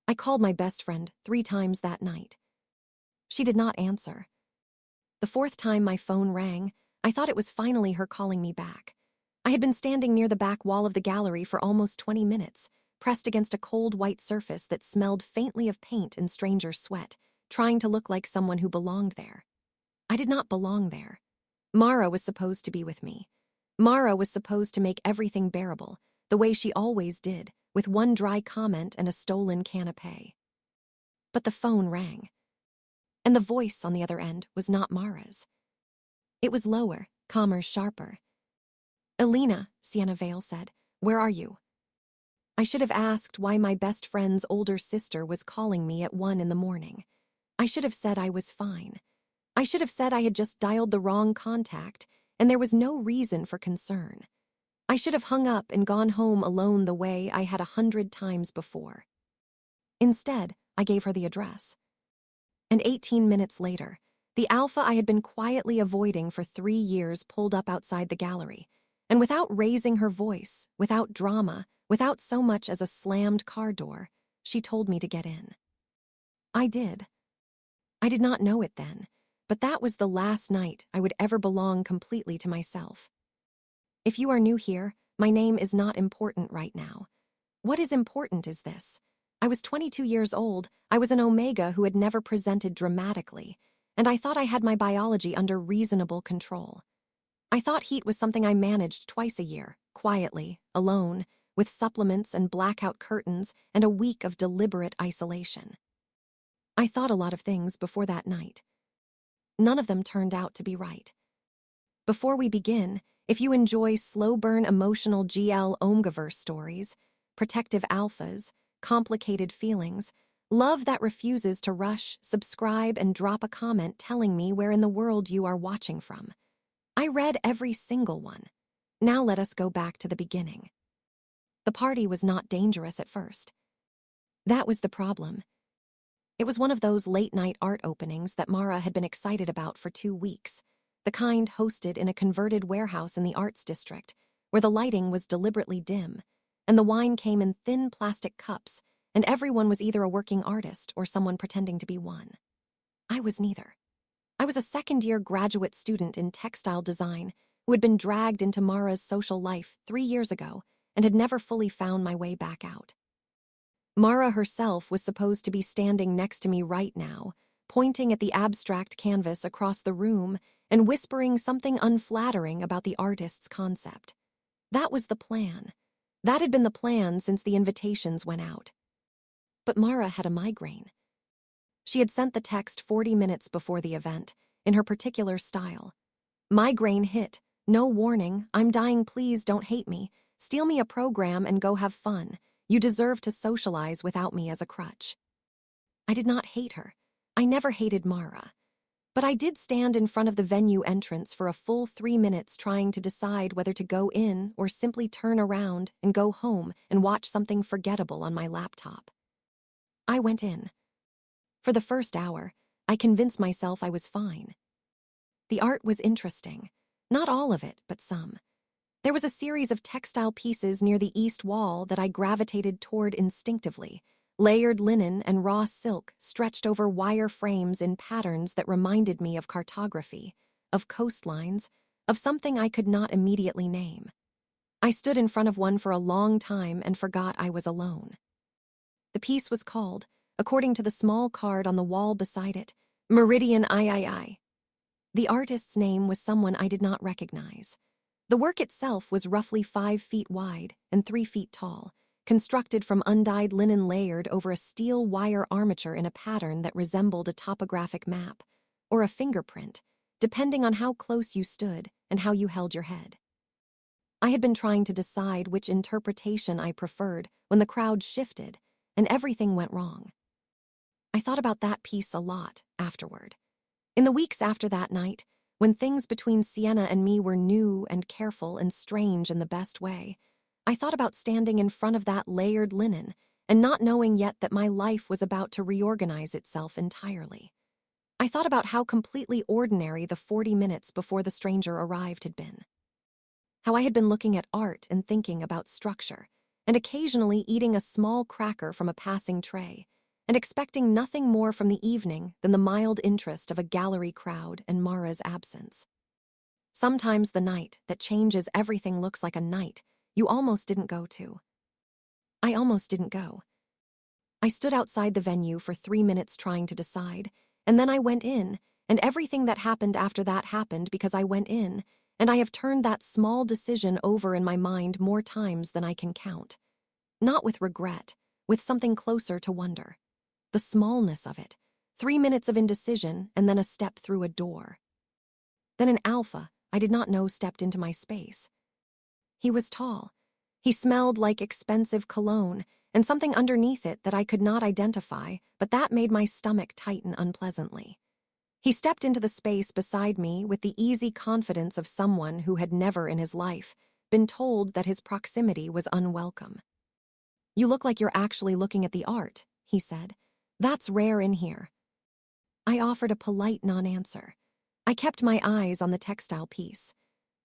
I called my best friend 3 times that night. She did not answer. The fourth time my phone rang, I thought it was finally her calling me back. I had been standing near the back wall of the gallery for almost 20 minutes, pressed against a cold white surface that smelled faintly of paint and stranger sweat, trying to look like someone who belonged there. I did not belong there. Mara was supposed to be with me. Mara was supposed to make everything bearable, the way she always did, with one dry comment and a stolen canapé. But the phone rang, and the voice on the other end was not Mara's. It was lower, calmer, sharper. "Elena," Sienna Vale said, "where are you?" I should have asked why my best friend's older sister was calling me at 1 in the morning. I should have said I was fine. I should have said I had just dialed the wrong contact, and there was no reason for concern. I should have hung up and gone home alone the way I had 100 times before. Instead, I gave her the address. And 18 minutes later, the Alpha I had been quietly avoiding for 3 years pulled up outside the gallery, and without raising her voice, without drama, without so much as a slammed car door, she told me to get in. I did. I did not know it then, but that was the last night I would ever belong completely to myself. If you are new here, my name is not important right now. What is important is this. I was 22 years old, I was an Omega who had never presented dramatically, and I thought I had my biology under reasonable control. I thought heat was something I managed twice a year, quietly, alone, with supplements and blackout curtains and a week of deliberate isolation. I thought a lot of things before that night. None of them turned out to be right. Before we begin, if you enjoy slow-burn emotional GL Omgaverse stories, protective alphas, complicated feelings, love that refuses to rush, subscribe, and drop a comment telling me where in the world you are watching from. I read every single one. Now let us go back to the beginning. The party was not dangerous at first. That was the problem. It was one of those late-night art openings that Mara had been excited about for 2 weeks, the kind hosted in a converted warehouse in the arts district, where the lighting was deliberately dim, and the wine came in thin plastic cups, and everyone was either a working artist or someone pretending to be one. I was neither. I was a second-year graduate student in textile design who had been dragged into Mara's social life 3 years ago and had never fully found my way back out. Mara herself was supposed to be standing next to me right now, pointing at the abstract canvas across the room and whispering something unflattering about the artist's concept. That was the plan. That had been the plan since the invitations went out. But Mara had a migraine. She had sent the text 40 minutes before the event, in her particular style. Migraine hit. No warning. I'm dying, please don't hate me. Steal me a program and go have fun. You deserve to socialize without me as a crutch. I did not hate her. I never hated Mara. But I did stand in front of the venue entrance for a full 3 minutes trying to decide whether to go in or simply turn around and go home and watch something forgettable on my laptop. I went in. For the first hour, I convinced myself I was fine. The art was interesting. Not all of it, but some. There was a series of textile pieces near the east wall that I gravitated toward instinctively, layered linen and raw silk stretched over wire frames in patterns that reminded me of cartography, of coastlines, of something I could not immediately name. I stood in front of one for a long time and forgot I was alone. The piece was called, according to the small card on the wall beside it, Meridian III. The artist's name was someone I did not recognize. The work itself was roughly 5 feet wide and 3 feet tall, constructed from undyed linen layered over a steel wire armature in a pattern that resembled a topographic map, or a fingerprint, depending on how close you stood and how you held your head. I had been trying to decide which interpretation I preferred when the crowd shifted and everything went wrong. I thought about that piece a lot afterward. In the weeks after that night, when things between Sienna and me were new and careful and strange in the best way, I thought about standing in front of that layered linen and not knowing yet that my life was about to reorganize itself entirely. I thought about how completely ordinary the 40 minutes before the stranger arrived had been. How I had been looking at art and thinking about structure, and occasionally eating a small cracker from a passing tray, and expecting nothing more from the evening than the mild interest of a gallery crowd and Mara's absence. Sometimes the night that changes everything looks like a night you almost didn't go to. I almost didn't go. I stood outside the venue for 3 minutes trying to decide, and then I went in, and everything that happened after that happened because I went in, and I have turned that small decision over in my mind more times than I can count. Not with regret, with something closer to wonder. The smallness of it. 3 minutes of indecision and then a step through a door. Then an alpha I did not know stepped into my space. He was tall. He smelled like expensive cologne and something underneath it that I could not identify, but that made my stomach tighten unpleasantly. He stepped into the space beside me with the easy confidence of someone who had never in his life been told that his proximity was unwelcome. "You look like you're actually looking at the art," he said. "That's rare in here." I offered a polite non-answer. I kept my eyes on the textile piece.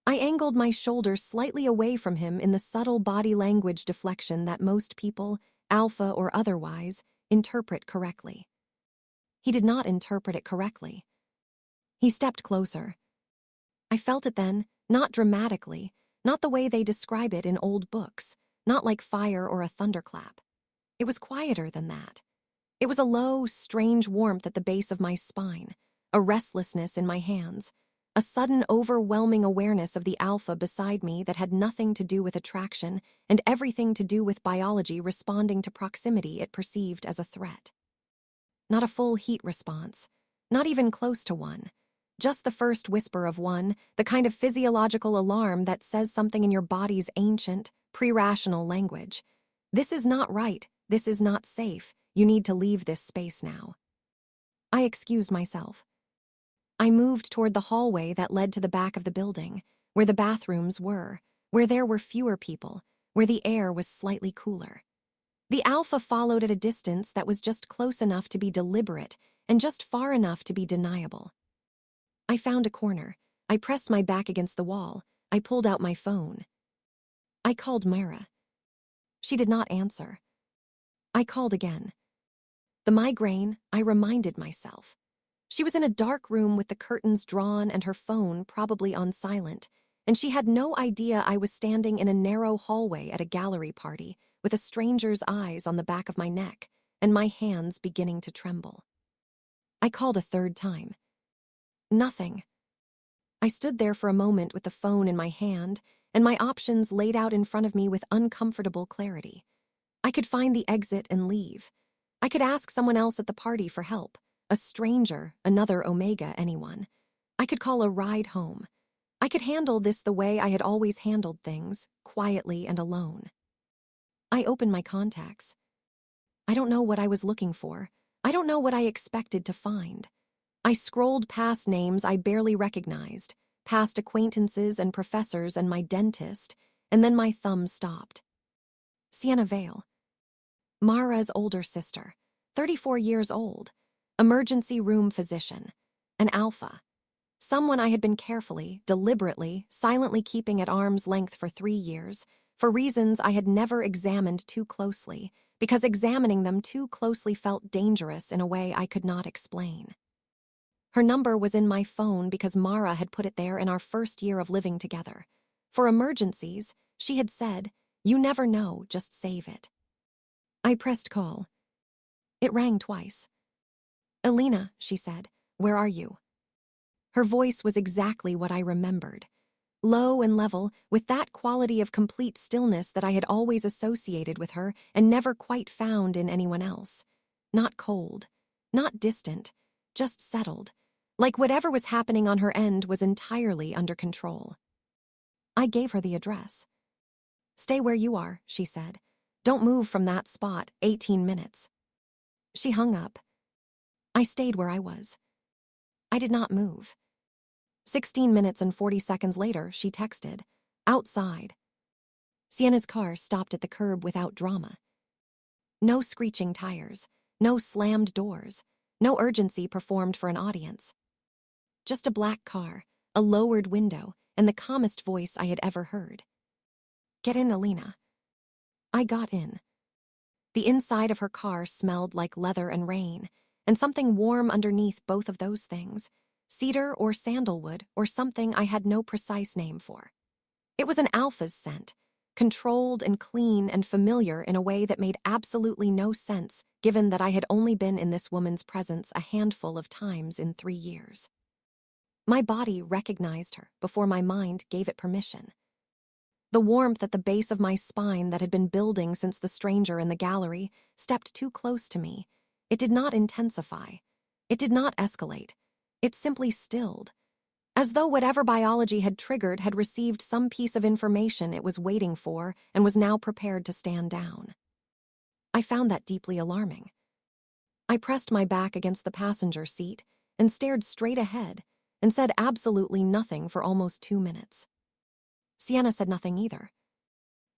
I angled my shoulders slightly away from him in the subtle body language deflection that most people, alpha or otherwise, interpret correctly. He did not interpret it correctly. He stepped closer. I felt it then, not dramatically, not the way they describe it in old books, not like fire or a thunderclap. It was quieter than that. It was a low, strange warmth at the base of my spine, a restlessness in my hands, a sudden overwhelming awareness of the alpha beside me that had nothing to do with attraction and everything to do with biology responding to proximity it perceived as a threat. Not a full heat response, not even close to one, just the first whisper of one, the kind of physiological alarm that says something in your body's ancient, pre-rational language. This is not right, this is not safe, you need to leave this space now. I excused myself. I moved toward the hallway that led to the back of the building, where the bathrooms were, where there were fewer people, where the air was slightly cooler. The alpha followed at a distance that was just close enough to be deliberate and just far enough to be deniable. I found a corner. I pressed my back against the wall. I pulled out my phone. I called Mara. She did not answer. I called again. The migraine, I reminded myself. She was in a dark room with the curtains drawn and her phone probably on silent, and she had no idea I was standing in a narrow hallway at a gallery party with a stranger's eyes on the back of my neck and my hands beginning to tremble. I called a third time. Nothing. I stood there for a moment with the phone in my hand and my options laid out in front of me with uncomfortable clarity. I could find the exit and leave. I could ask someone else at the party for help, a stranger, another Omega, anyone. I could call a ride home. I could handle this the way I had always handled things, quietly and alone. I opened my contacts. I don't know what I was looking for. I don't know what I expected to find. I scrolled past names I barely recognized, past acquaintances and professors and my dentist, and then my thumb stopped. Sienna Vale. Mara's older sister, 34 years old, emergency room physician, an alpha, someone I had been carefully, deliberately, silently keeping at arm's length for 3 years, for reasons I had never examined too closely, because examining them too closely felt dangerous in a way I could not explain. Her number was in my phone because Mara had put it there in our first year of living together. For emergencies, she had said, "You never know, just save it." I pressed call. It rang twice. "Elena," she said, "where are you?" Her voice was exactly what I remembered. Low and level, with that quality of complete stillness that I had always associated with her and never quite found in anyone else. Not cold, not distant, just settled, like whatever was happening on her end was entirely under control. I gave her the address. "Stay where you are," she said. "Don't move from that spot, 18 minutes. She hung up. I stayed where I was. I did not move. 16 minutes and 40 seconds later, she texted, "Outside." Sienna's car stopped at the curb without drama. No screeching tires, no slammed doors, no urgency performed for an audience. Just a black car, a lowered window, and the calmest voice I had ever heard. "Get in, Elena." I got in. The inside of her car smelled like leather and rain, and something warm underneath both of those things, cedar or sandalwood or something I had no precise name for. It was an Alpha's scent, controlled and clean and familiar in a way that made absolutely no sense given that I had only been in this woman's presence a handful of times in 3 years. My body recognized her before my mind gave it permission. The warmth at the base of my spine that had been building since the stranger in the gallery stepped too close to me. It did not intensify. It did not escalate. It simply stilled, as though whatever biology had triggered had received some piece of information it was waiting for and was now prepared to stand down. I found that deeply alarming. I pressed my back against the passenger seat and stared straight ahead and said absolutely nothing for almost 2 minutes. Sienna said nothing either.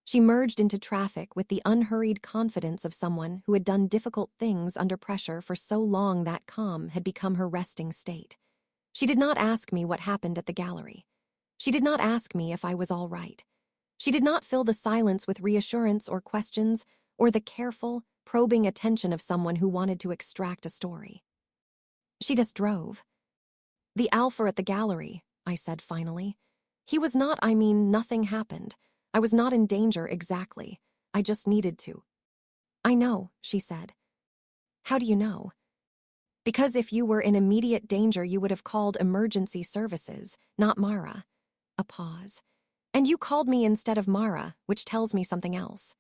She merged into traffic with the unhurried confidence of someone who had done difficult things under pressure for so long that calm had become her resting state. She did not ask me what happened at the gallery. She did not ask me if I was all right. She did not fill the silence with reassurance or questions or the careful, probing attention of someone who wanted to extract a story. She just drove. "The Alpha at the gallery," I said finally. "He was not, nothing happened. I was not in danger exactly. I just needed to." "I know," she said. "How do you know?" "Because if you were in immediate danger, you would have called emergency services, not Mara." A pause. "And you called me instead of Mara, which tells me something else."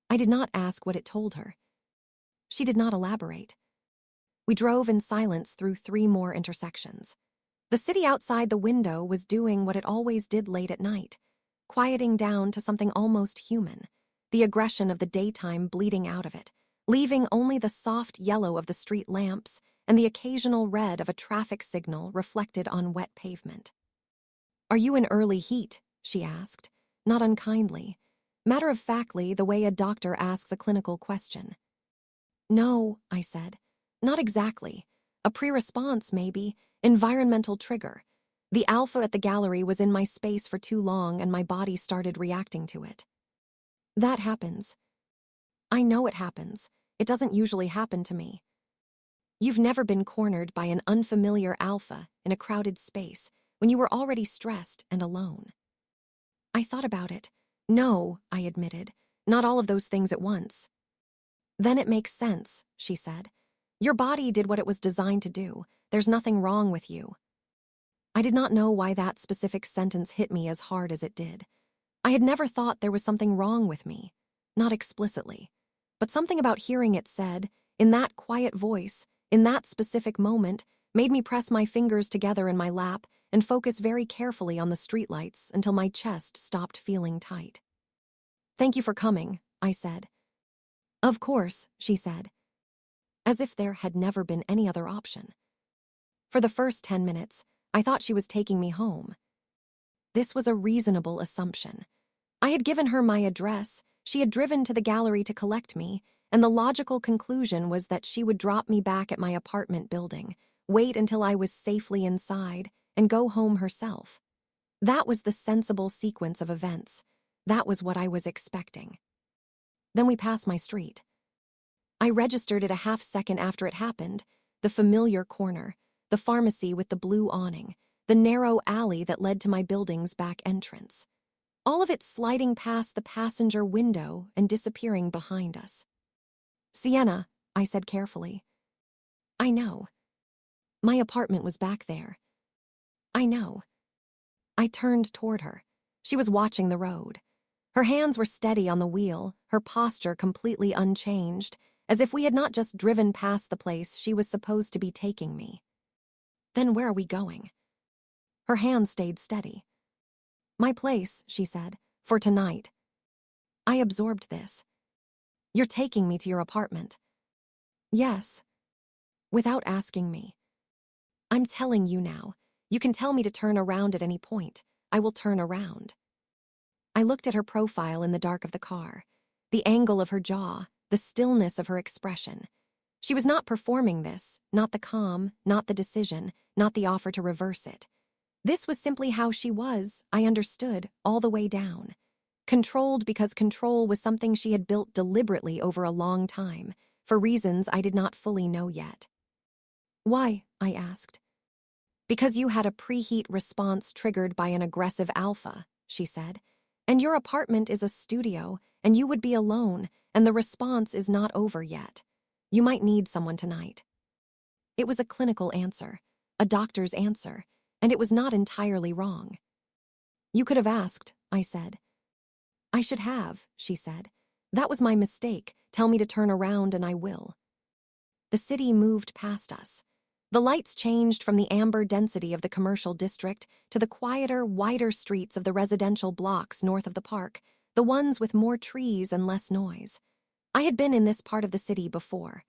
I did not ask what it told her. She did not elaborate. We drove in silence through 3 more intersections. The city outside the window was doing what it always did late at night, quieting down to something almost human, the aggression of the daytime bleeding out of it, leaving only the soft yellow of the street lamps and the occasional red of a traffic signal reflected on wet pavement. "Are you in early heat?" she asked, not unkindly, matter-of-factly the way a doctor asks a clinical question. "No," I said. "Not exactly. A pre-response, maybe. Environmental trigger. The Alpha at the gallery was in my space for too long and my body started reacting to it." "That happens." "I know it happens. It doesn't usually happen to me." "You've never been cornered by an unfamiliar Alpha in a crowded space when you were already stressed and alone." I thought about it. "No," I admitted. "Not all of those things at once." "Then it makes sense," she said. "Your body did what it was designed to do. There's nothing wrong with you." I did not know why that specific sentence hit me as hard as it did. I had never thought there was something wrong with me, not explicitly, but something about hearing it said, in that quiet voice, in that specific moment, made me press my fingers together in my lap and focus very carefully on the streetlights until my chest stopped feeling tight. "Thank you for coming," I said. "Of course," she said, as if there had never been any other option. For the first 10 minutes, I thought she was taking me home. This was a reasonable assumption. I had given her my address, she had driven to the gallery to collect me, and the logical conclusion was that she would drop me back at my apartment building, wait until I was safely inside, and go home herself. That was the sensible sequence of events. That was what I was expecting. Then we passed my street. I registered it a half-second after it happened, the familiar corner, the pharmacy with the blue awning, the narrow alley that led to my building's back entrance. All of it sliding past the passenger window and disappearing behind us. "Sienna," I said carefully. "I know. My apartment was back there." "I know." I turned toward her. She was watching the road. Her hands were steady on the wheel, her posture completely unchanged, as if we had not just driven past the place she was supposed to be taking me. "Then where are we going?" Her hand stayed steady. "My place," she said, "for tonight." I absorbed this. "You're taking me to your apartment?" "Yes." Without asking me. "I'm telling you now. You can tell me to turn around at any point. I will turn around." I looked at her profile in the dark of the car, the angle of her jaw, the stillness of her expression. She was not performing this, not the calm, not the decision, not the offer to reverse it. This was simply how she was, I understood, all the way down. Controlled because control was something she had built deliberately over a long time, for reasons I did not fully know yet. Why? I asked. Because you had a preheat response triggered by an aggressive alpha, she said. And your apartment is a studio, and you would be alone, and the response is not over yet. You might need someone tonight. It was a clinical answer, a doctor's answer, and it was not entirely wrong. You could have asked, I said. I should have, she said. That was my mistake. Tell me to turn around and I will. The city moved past us. The lights changed from the amber density of the commercial district to the quieter, wider streets of the residential blocks north of the park, the ones with more trees and less noise. I had been in this part of the city before.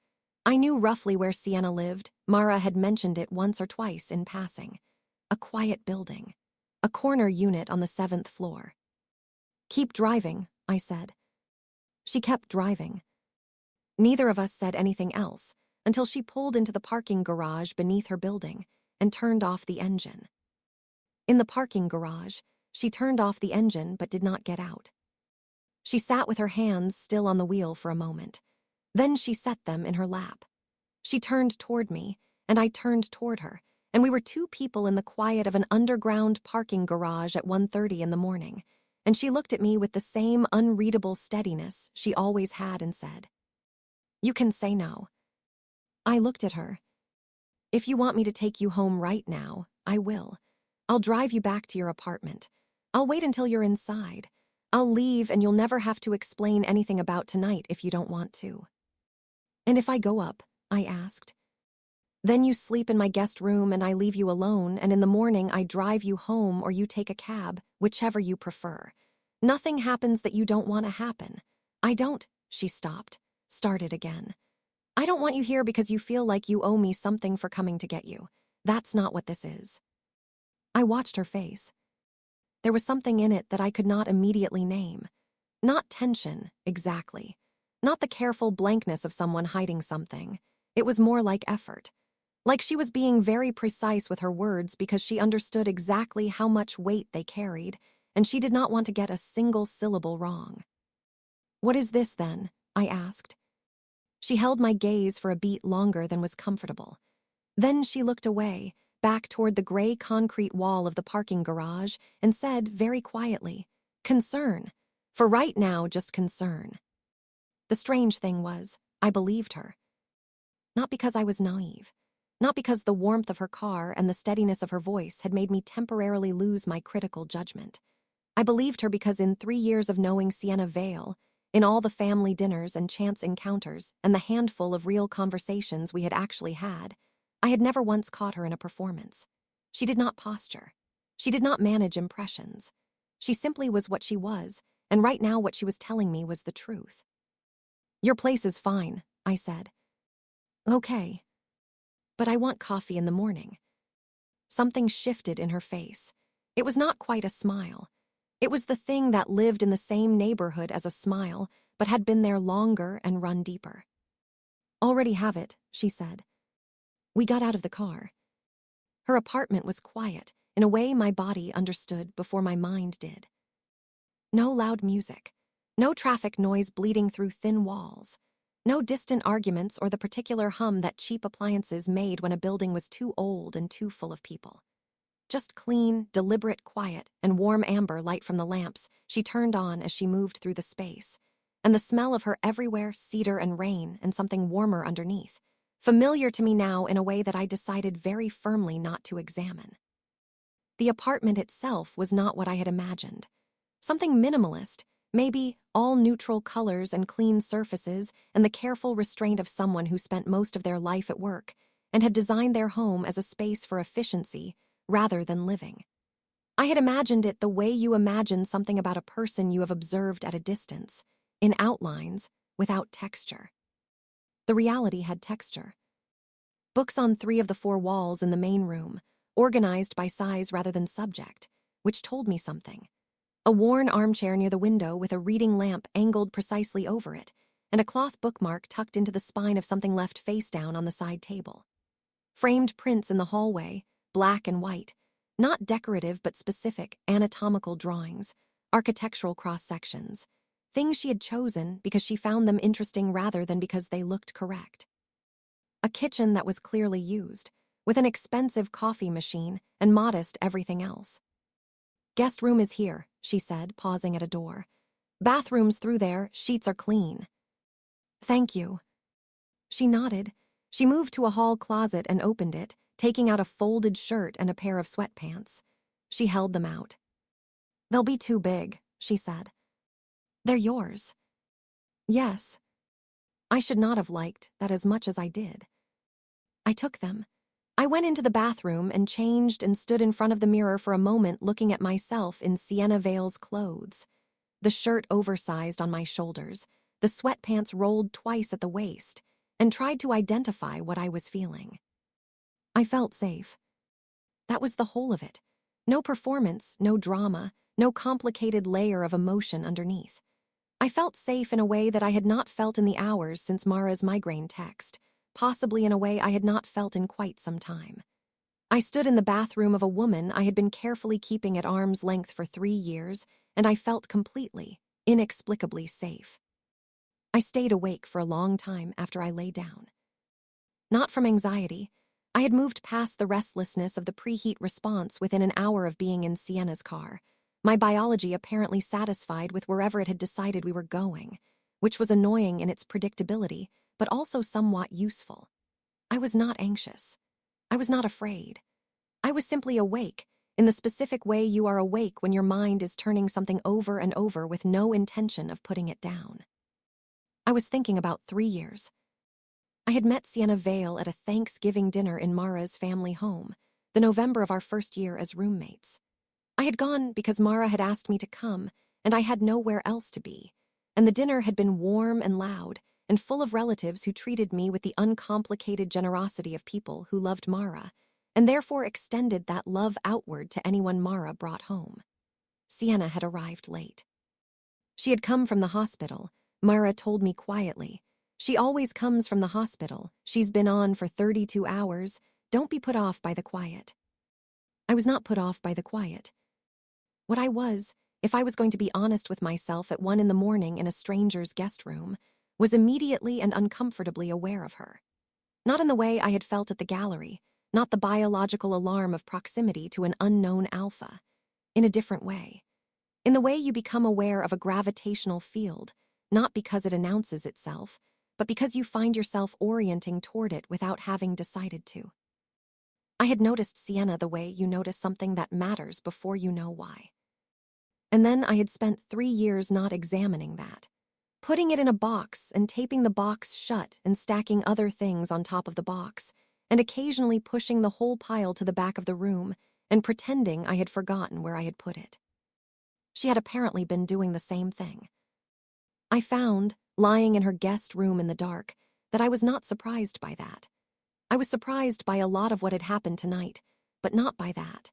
I knew roughly where Sienna lived. Mara had mentioned it once or twice in passing. A quiet building. A corner unit on the 7th floor. Keep driving, I said. She kept driving. Neither of us said anything else until she pulled into the parking garage beneath her building and turned off the engine. In the parking garage, she turned off the engine but did not get out. She sat with her hands still on the wheel for a moment. Then she set them in her lap. She turned toward me, and I turned toward her, and we were two people in the quiet of an underground parking garage at 1:30 in the morning, and she looked at me with the same unreadable steadiness she always had and said, "You can say no." I looked at her. "If you want me to take you home right now, I will. I'll drive you back to your apartment. I'll wait until you're inside. I'll leave and you'll never have to explain anything about tonight if you don't want to." "And if I go up?" I asked. "Then you sleep in my guest room and I leave you alone, and in the morning I drive you home or you take a cab, whichever you prefer. Nothing happens that you don't want to happen. I don't—" She stopped, started again. "I don't want you here because you feel like you owe me something for coming to get you. That's not what this is." I watched her face. There was something in it that I could not immediately name. Not tension, exactly. Not the careful blankness of someone hiding something. It was more like effort. Like she was being very precise with her words because she understood exactly how much weight they carried, and she did not want to get a single syllable wrong. "What is this, then?" I asked. She held my gaze for a beat longer than was comfortable. Then she looked away, back toward the gray concrete wall of the parking garage, and said very quietly, "Concern. For right now, just concern." The strange thing was, I believed her. Not because I was naive. Not because the warmth of her car and the steadiness of her voice had made me temporarily lose my critical judgment. I believed her because in 3 years of knowing Sienna Vale, in all the family dinners and chance encounters and the handful of real conversations we had actually had, I had never once caught her in a performance. She did not posture. She did not manage impressions. She simply was what she was, and right now what she was telling me was the truth. "Your place is fine," I said. "Okay. But I want coffee in the morning." Something shifted in her face. It was not quite a smile. It was the thing that lived in the same neighborhood as a smile, but had been there longer and run deeper. "Already have it," she said. We got out of the car. Her apartment was quiet, in a way my body understood before my mind did. No loud music. No traffic noise bleeding through thin walls. No distant arguments or the particular hum that cheap appliances made when a building was too old and too full of people. Just clean, deliberate quiet and warm amber light from the lamps she turned on as she moved through the space, and the smell of her everywhere cedar and rain and something warmer underneath, familiar to me now in a way that I decided very firmly not to examine. The apartment itself was not what I had imagined. Something minimalist, maybe all neutral colors and clean surfaces and the careful restraint of someone who spent most of their life at work and had designed their home as a space for efficiency rather than living. I had imagined it the way you imagine something about a person you have observed at a distance, in outlines, without texture. The reality had texture. Books on 3 of the 4 walls in the main room, organized by size rather than subject, which told me something. A worn armchair near the window with a reading lamp angled precisely over it, and a cloth bookmark tucked into the spine of something left face down on the side table. Framed prints in the hallway, black and white, not decorative but specific, anatomical drawings, architectural cross-sections, things she had chosen because she found them interesting rather than because they looked correct. A kitchen that was clearly used, with an expensive coffee machine and modest everything else. "Guest room is here," she said, pausing at a door. "Bathrooms through there, sheets are clean." "Thank you." She nodded. She moved to a hall closet and opened it, taking out a folded shirt and a pair of sweatpants. She held them out. "They'll be too big," she said. "They're yours." "Yes." I should not have liked that as much as I did. I took them. I went into the bathroom and changed and stood in front of the mirror for a moment looking at myself in Sienna Vale's clothes. The shirt oversized on my shoulders, the sweatpants rolled twice at the waist, and tried to identify what I was feeling. I felt safe. That was the whole of it. No performance, no drama, no complicated layer of emotion underneath. I felt safe in a way that I had not felt in the hours since Mara's migraine text, possibly in a way I had not felt in quite some time. I stood in the bathroom of a woman I had been carefully keeping at arm's length for 3 years, and I felt completely, inexplicably safe. I stayed awake for a long time after I lay down. Not from anxiety. I had moved past the restlessness of the preheat response within an hour of being in Sienna's car, my biology apparently satisfied with wherever it had decided we were going, which was annoying in its predictability, but also somewhat useful. I was not anxious. I was not afraid. I was simply awake, in the specific way you are awake when your mind is turning something over and over with no intention of putting it down. I was thinking about 3 years. I had met Sienna Vale at a Thanksgiving dinner in Mara's family home, the November of our first year as roommates. I had gone because Mara had asked me to come, and I had nowhere else to be, and the dinner had been warm and loud, and full of relatives who treated me with the uncomplicated generosity of people who loved Mara, and therefore extended that love outward to anyone Mara brought home. Sienna had arrived late. She had come from the hospital, Mara told me quietly. "She always comes from the hospital. She's been on for 32 hours. Don't be put off by the quiet." I was not put off by the quiet. What I was, if I was going to be honest with myself at 1 a.m. in a stranger's guest room, was immediately and uncomfortably aware of her. Not in the way I had felt at the gallery, not the biological alarm of proximity to an unknown alpha. In a different way. In the way you become aware of a gravitational field, not because it announces itself, but because you find yourself orienting toward it without having decided to. I had noticed Sienna the way you notice something that matters before you know why. And then I had spent 3 years not examining that, putting it in a box and taping the box shut and stacking other things on top of the box, and occasionally pushing the whole pile to the back of the room and pretending I had forgotten where I had put it. She had apparently been doing the same thing. I found, lying in her guest room in the dark, that I was not surprised by that. I was surprised by a lot of what had happened tonight, but not by that.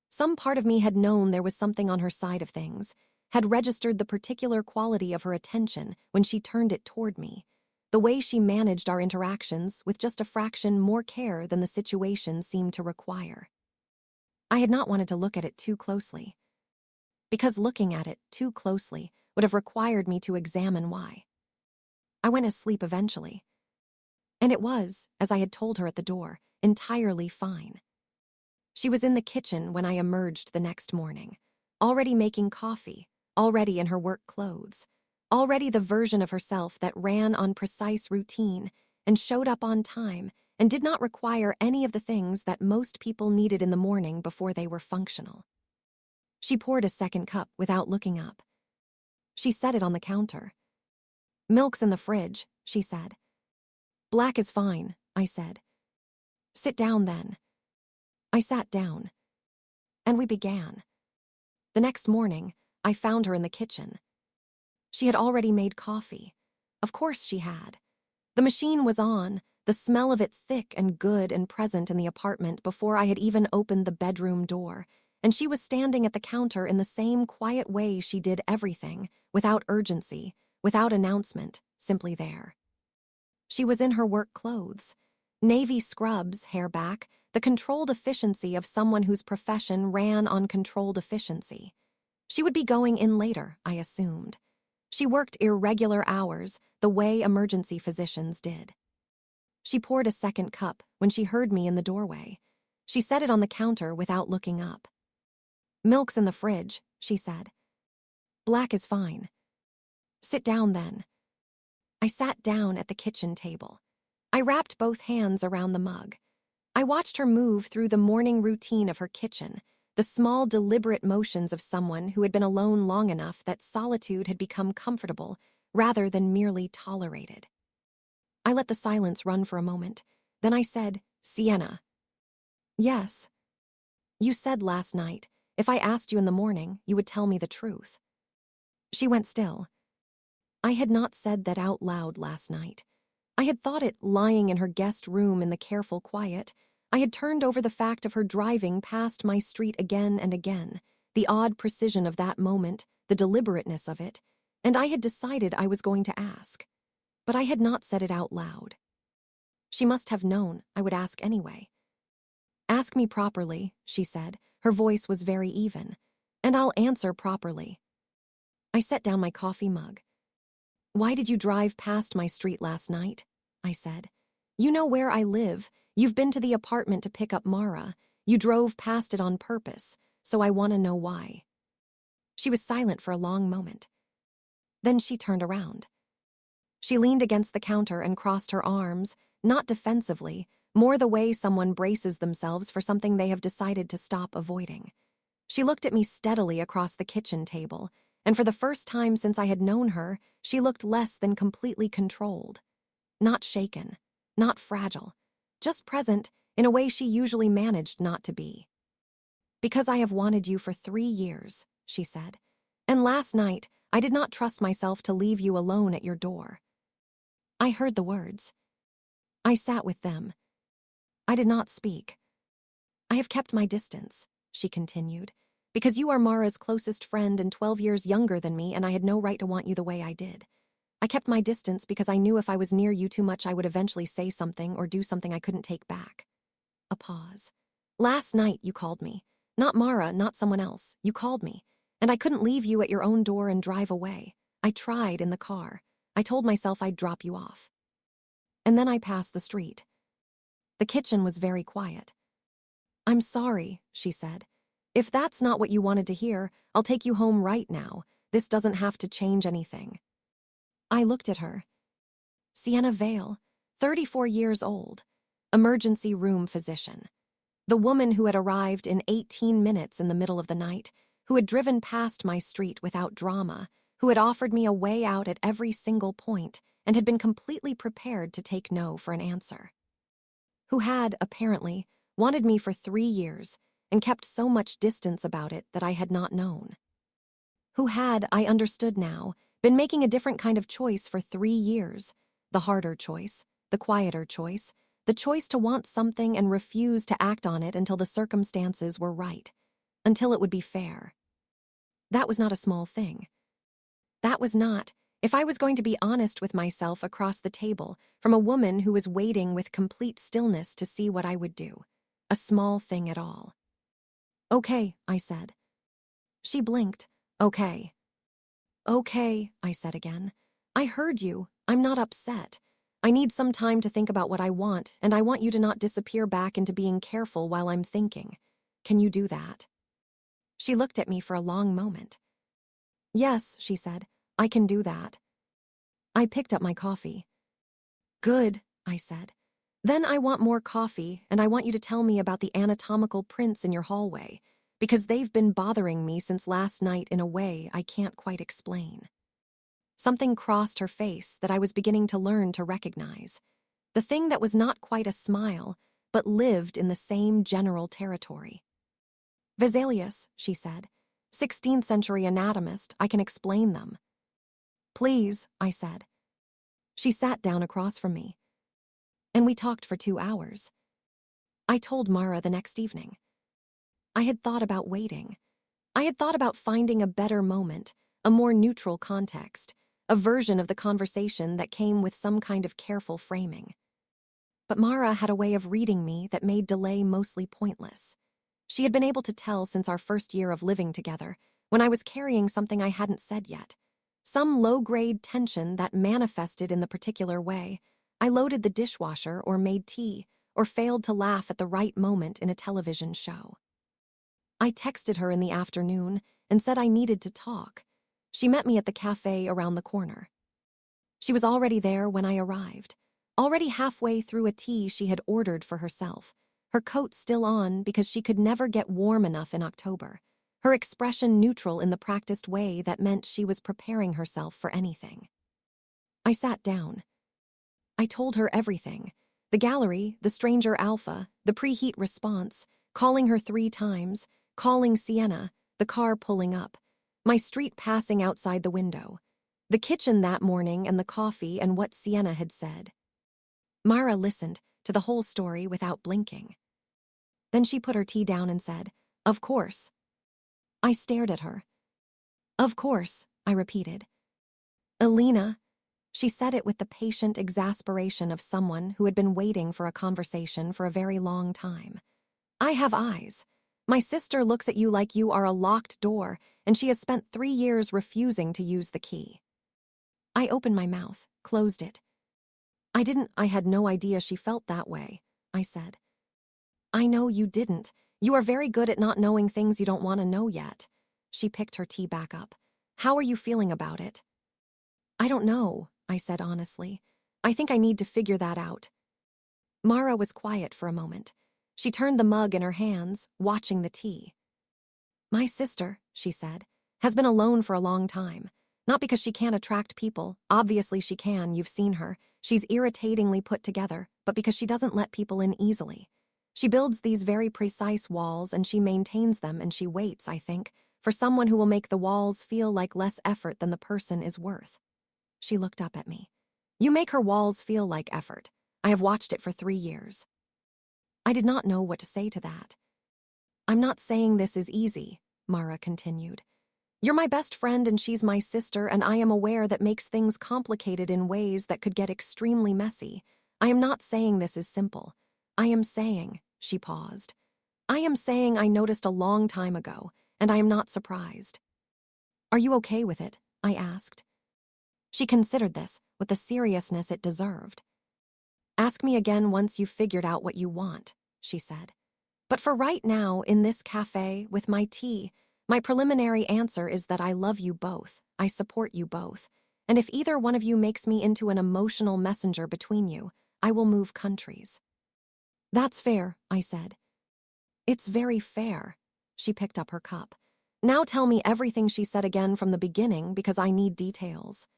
Some part of me had known there was something on her side of things, had registered the particular quality of her attention when she turned it toward me, the way she managed our interactions with just a fraction more care than the situation seemed to require. I had not wanted to look at it too closely, because looking at it too closely would have required me to examine why. I went asleep eventually. And it was, as I had told her at the door, entirely fine. She was in the kitchen when I emerged the next morning, already making coffee, already in her work clothes, already the version of herself that ran on precise routine and showed up on time and did not require any of the things that most people needed in the morning before they were functional. She poured a second cup without looking up. She set it on the counter. "Milk's in the fridge," she said. "Black is fine," I said. "Sit down then." I sat down. And we began. The next morning, I found her in the kitchen. She had already made coffee. Of course she had. The machine was on, the smell of it thick and good and present in the apartment before I had even opened the bedroom door, and she was standing at the counter in the same quiet way she did everything, without urgency, without announcement, simply there. She was in her work clothes. Navy scrubs, hair back, the controlled efficiency of someone whose profession ran on controlled efficiency. She would be going in later, I assumed. She worked irregular hours, the way emergency physicians did. She poured a second cup when she heard me in the doorway. She set it on the counter without looking up. "Milk's in the fridge," she said. "Black is fine." "Sit down then." I sat down at the kitchen table. I wrapped both hands around the mug. I watched her move through the morning routine of her kitchen, the small, deliberate motions of someone who had been alone long enough that solitude had become comfortable rather than merely tolerated. I let the silence run for a moment. Then I said, "Sienna." "Yes." "You said last night, if I asked you in the morning, you would tell me the truth." She went still. I had not said that out loud last night. I had thought it lying in her guest room in the careful quiet. I had turned over the fact of her driving past my street again and again, the odd precision of that moment, the deliberateness of it, and I had decided I was going to ask. But I had not said it out loud. She must have known I would ask anyway. "Ask me properly," she said. Her voice was very even. "And I'll answer properly." I set down my coffee mug. "Why did you drive past my street last night?" I said. "You know where I live. You've been to the apartment to pick up Mara. You drove past it on purpose, so I want to know why." She was silent for a long moment. Then she turned around. She leaned against the counter and crossed her arms, not defensively, more the way someone braces themselves for something they have decided to stop avoiding. She looked at me steadily across the kitchen table, and for the first time since I had known her, she looked less than completely controlled. Not shaken, not fragile, just present in a way she usually managed not to be. "Because I have wanted you for 3 years," she said. "And last night, I did not trust myself to leave you alone at your door." I heard the words. I sat with them. I did not speak. "I have kept my distance," she continued, "because you are Mara's closest friend and 12 years younger than me, and I had no right to want you the way I did. I kept my distance because I knew if I was near you too much I would eventually say something or do something I couldn't take back." A pause. "Last night you called me. Not Mara, not someone else. You called me. And I couldn't leave you at your own door and drive away. I tried in the car. I told myself I'd drop you off. And then I passed the street." The kitchen was very quiet. "I'm sorry," she said. "If that's not what you wanted to hear, I'll take you home right now. This doesn't have to change anything." I looked at her. Sienna Vale, 34 years old, emergency room physician. The woman who had arrived in 18 minutes in the middle of the night, who had driven past my street without drama, who had offered me a way out at every single point and had been completely prepared to take no for an answer. Who had, apparently, wanted me for 3 years and kept so much distance about it that I had not known. Who had, I understood now, been making a different kind of choice for 3 years, the harder choice, the quieter choice, the choice to want something and refuse to act on it until the circumstances were right, until it would be fair. That was not a small thing. That was not, if I was going to be honest with myself across the table from a woman who was waiting with complete stillness to see what I would do, a small thing at all. "Okay," I said. She blinked. "Okay." "Okay," I said again. "I heard you. I'm not upset. I need some time to think about what I want, and I want you to not disappear back into being careful while I'm thinking. Can you do that?" She looked at me for a long moment. "Yes," she said, "I can do that." I picked up my coffee. "Good," I said. "Then I want more coffee, and I want you to tell me about the anatomical prints in your hallway, because they've been bothering me since last night in a way I can't quite explain." Something crossed her face that I was beginning to learn to recognize. The thing that was not quite a smile, but lived in the same general territory. "Vesalius," she said. "16th century anatomist, I can explain them." "Please," I said. She sat down across from me. And we talked for 2 hours. I told Mara the next evening. I had thought about waiting. I had thought about finding a better moment, a more neutral context, a version of the conversation that came with some kind of careful framing. But Mara had a way of reading me that made delay mostly pointless. She had been able to tell since our first year of living together when I was carrying something I hadn't said yet. Some low-grade tension that manifested in the particular way. I loaded the dishwasher or made tea, or failed to laugh at the right moment in a television show. I texted her in the afternoon and said I needed to talk. She met me at the cafe around the corner. She was already there when I arrived, already halfway through a tea she had ordered for herself, her coat still on because she could never get warm enough in October, her expression neutral in the practiced way that meant she was preparing herself for anything. I sat down. I told her everything. The gallery, the stranger Alpha, the preheat response, calling her 3 times, calling Sienna, the car pulling up, my street passing outside the window, the kitchen that morning and the coffee and what Sienna had said. Mara listened to the whole story without blinking. Then she put her tea down and said, "Of course." I stared at her. "Of course," I repeated. "Elena," she said it with the patient exasperation of someone who had been waiting for a conversation for a very long time. "I have eyes. My sister looks at you like you are a locked door, and she has spent 3 years refusing to use the key." I opened my mouth, closed it. I had no idea she felt that way," I said. "I know you didn't. You are very good at not knowing things you don't want to know yet." She picked her tea back up. "How are you feeling about it?" "I don't know," I said honestly. "I think I need to figure that out." Mara was quiet for a moment. She turned the mug in her hands, watching the tea. "My sister," she said, "has been alone for a long time. Not because she can't attract people. Obviously she can, you've seen her. She's irritatingly put together, but because she doesn't let people in easily. She builds these very precise walls and she maintains them and she waits, I think, for someone who will make the walls feel like less effort than the person is worth." She looked up at me. "You make her walls feel like effort. I have watched it for 3 years." I did not know what to say to that. "I'm not saying this is easy," Mara continued. "You're my best friend and she's my sister, and I am aware that makes things complicated in ways that could get extremely messy. I am not saying this is simple. I am saying," she paused, "I am saying I noticed a long time ago, and I am not surprised." "Are you okay with it?" I asked. She considered this with the seriousness it deserved. "Ask me again once you've figured out what you want," she said. "But for right now, in this cafe, with my tea, my preliminary answer is that I love you both, I support you both, and if either one of you makes me into an emotional messenger between you, I will move countries." "That's fair," I said. "It's very fair." She picked up her cup. "Now tell me everything she said again from the beginning because I need details."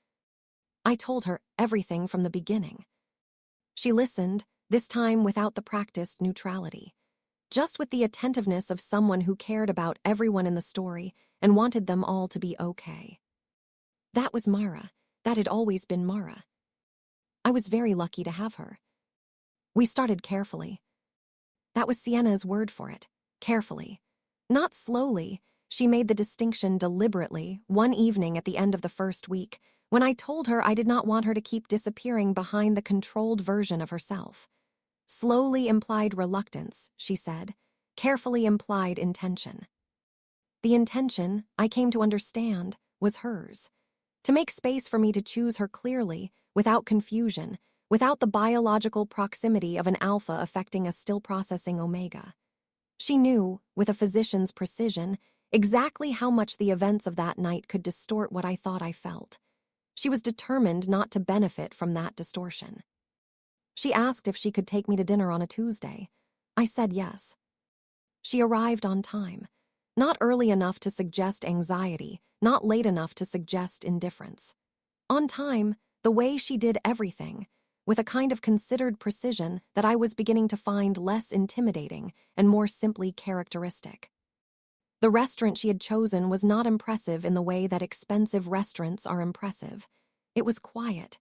I told her everything from the beginning. She listened, this time without the practiced neutrality. Just with the attentiveness of someone who cared about everyone in the story and wanted them all to be okay. That was Mara. That had always been Mara. I was very lucky to have her. We started carefully. That was Sienna's word for it. Carefully. Not slowly. She made the distinction deliberately one evening at the end of the first week when I told her I did not want her to keep disappearing behind the controlled version of herself. Slowly implied reluctance, she said. Carefully implied intention. The intention, I came to understand, was hers. To make space for me to choose her clearly, without confusion, without the biological proximity of an alpha affecting a still-processing omega. She knew, with a physician's precision, exactly how much the events of that night could distort what I thought I felt. She was determined not to benefit from that distortion. She asked if she could take me to dinner on a Tuesday. I said yes. She arrived on time. Not early enough to suggest anxiety, not late enough to suggest indifference. On time, the way she did everything, with a kind of considered precision that I was beginning to find less intimidating and more simply characteristic. The restaurant she had chosen was not impressive in the way that expensive restaurants are impressive. It was quiet.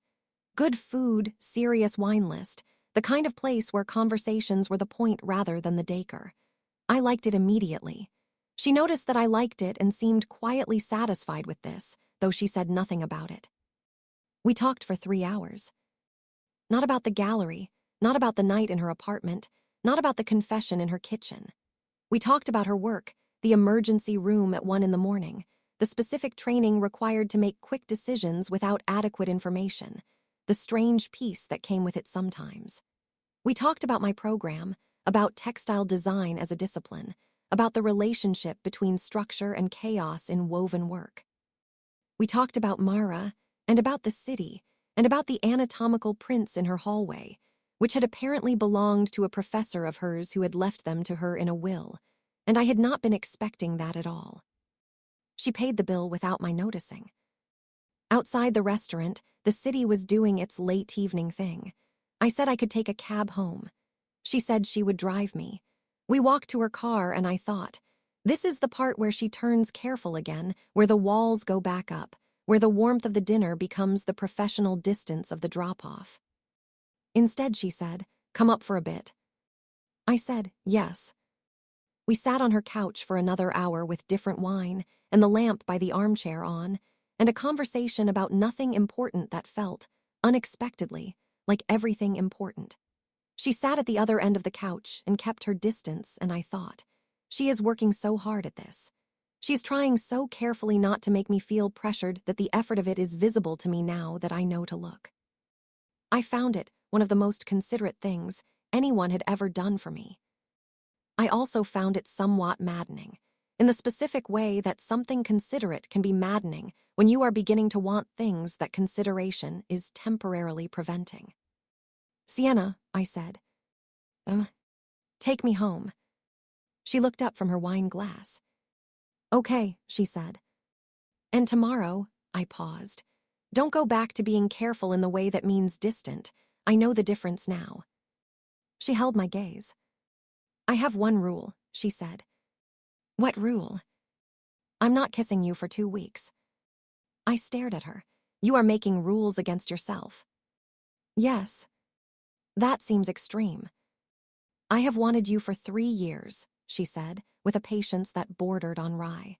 Good food, serious wine list, the kind of place where conversations were the point rather than the decor. I liked it immediately. She noticed that I liked it and seemed quietly satisfied with this, though she said nothing about it. We talked for 3 hours. Not about the gallery, not about the night in her apartment, not about the confession in her kitchen. We talked about her work, the emergency room at 1 in the morning, the specific training required to make quick decisions without adequate information, the strange peace that came with it sometimes. We talked about my program, about textile design as a discipline, about the relationship between structure and chaos in woven work. We talked about Mara, and about the city, and about the anatomical prints in her hallway, which had apparently belonged to a professor of hers who had left them to her in a will, and I had not been expecting that at all. She paid the bill without my noticing. Outside the restaurant, the city was doing its late evening thing. I said I could take a cab home. She said she would drive me. We walked to her car and I thought, this is the part where she turns careful again, where the walls go back up, where the warmth of the dinner becomes the professional distance of the drop-off. Instead, she said, come up for a bit. I said, yes. We sat on her couch for another hour with different wine and the lamp by the armchair on, and a conversation about nothing important that felt, unexpectedly, like everything important. She sat at the other end of the couch and kept her distance, and I thought, she is working so hard at this. She's trying so carefully not to make me feel pressured that the effort of it is visible to me now that I know to look. I found it one of the most considerate things anyone had ever done for me. I also found it somewhat maddening, in the specific way that something considerate can be maddening when you are beginning to want things that consideration is temporarily preventing. Sienna, I said. Take me home. She looked up from her wine glass. Okay, she said. And tomorrow, I paused. Don't go back to being careful in the way that means distant. I know the difference now. She held my gaze. I have one rule, she said. What rule? I'm not kissing you for 2 weeks. I stared at her. You are making rules against yourself. Yes. That seems extreme. I have wanted you for 3 years, she said, with a patience that bordered on wry.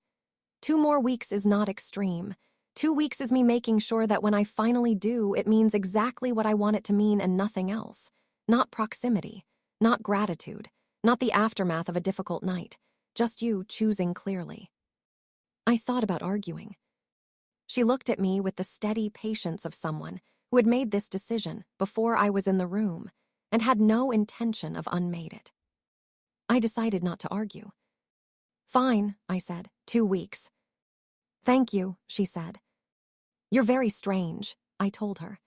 2 more weeks is not extreme. 2 weeks is me making sure that when I finally do, it means exactly what I want it to mean and nothing else. Not proximity, not gratitude, not the aftermath of a difficult night, just you choosing clearly. I thought about arguing. She looked at me with the steady patience of someone who had made this decision before I was in the room and had no intention of unmade it. I decided not to argue. Fine, I said, 2 weeks. Thank you, she said. You're very strange, I told her.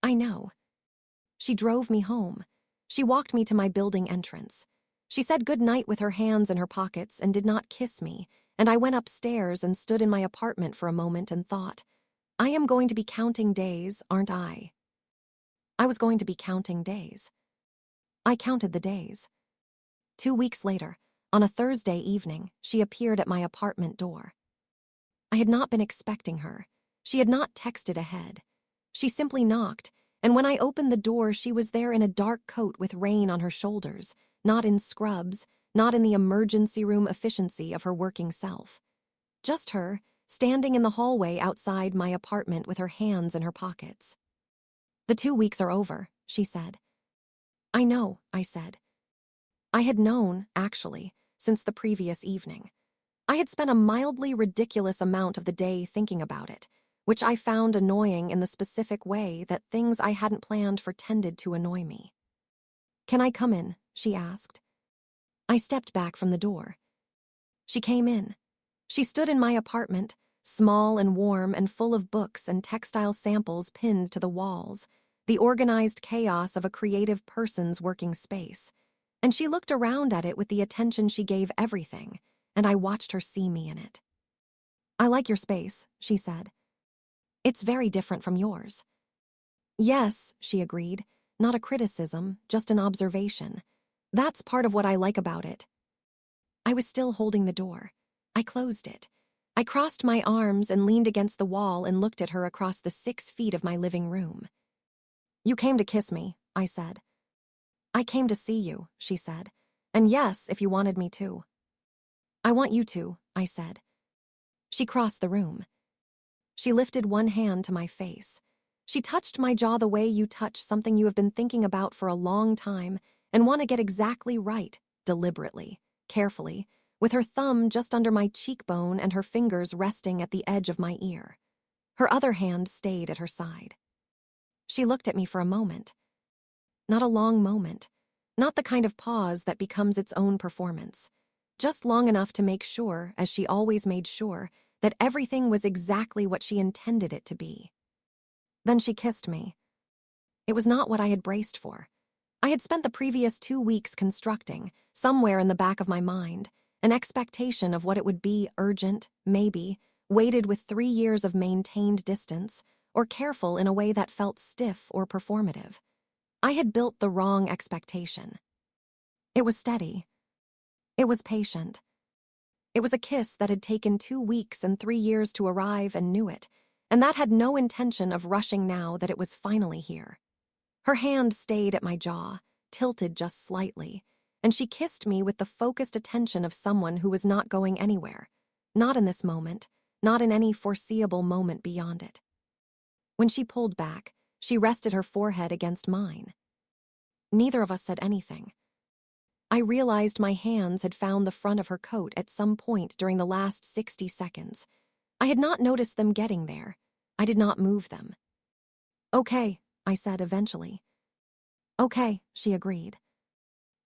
I know. She drove me home. She walked me to my building entrance. She said good night with her hands in her pockets and did not kiss me, and I went upstairs and stood in my apartment for a moment and thought, I am going to be counting days, aren't I? I was going to be counting days. I counted the days. 2 weeks later, on a Thursday evening, she appeared at my apartment door. I had not been expecting her. She had not texted ahead. She simply knocked, and when I opened the door, she was there in a dark coat with rain on her shoulders, not in scrubs, not in the emergency room efficiency of her working self. Just her, standing in the hallway outside my apartment with her hands in her pockets. The 2 weeks are over, she said. I know, I said. I had known, actually, since the previous evening. I had spent a mildly ridiculous amount of the day thinking about it, which I found annoying in the specific way that things I hadn't planned for tended to annoy me. Can I come in? She asked. I stepped back from the door. She came in. She stood in my apartment, small and warm and full of books and textile samples pinned to the walls, the organized chaos of a creative person's working space. And she looked around at it with the attention she gave everything, and I watched her see me in it. I like your space, she said. It's very different from yours. Yes, she agreed. Not a criticism, just an observation. That's part of what I like about it. I was still holding the door. I closed it. I crossed my arms and leaned against the wall and looked at her across the 6 feet of my living room. You came to kiss me, I said. I came to see you, she said. And yes, if you wanted me to. I want you to, I said. She crossed the room. She lifted one hand to my face. She touched my jaw the way you touch something you have been thinking about for a long time and want to get exactly right, deliberately, carefully, with her thumb just under my cheekbone and her fingers resting at the edge of my ear. Her other hand stayed at her side. She looked at me for a moment. Not a long moment, not the kind of pause that becomes its own performance. Just long enough to make sure, as she always made sure, that everything was exactly what she intended it to be. Then she kissed me. It was not what I had braced for. I had spent the previous 2 weeks constructing, somewhere in the back of my mind, an expectation of what it would be: urgent, maybe, weighted with 3 years of maintained distance, or careful in a way that felt stiff or performative. I had built the wrong expectation. It was steady. It was patient. It was a kiss that had taken 2 weeks and 3 years to arrive and knew it, and that had no intention of rushing now that it was finally here. Her hand stayed at my jaw, tilted just slightly, and she kissed me with the focused attention of someone who was not going anywhere, not in this moment, not in any foreseeable moment beyond it. When she pulled back, she rested her forehead against mine. Neither of us said anything. I realized my hands had found the front of her coat at some point during the last 60 seconds. I had not noticed them getting there. I did not move them. "Okay," I said eventually. "Okay," she agreed.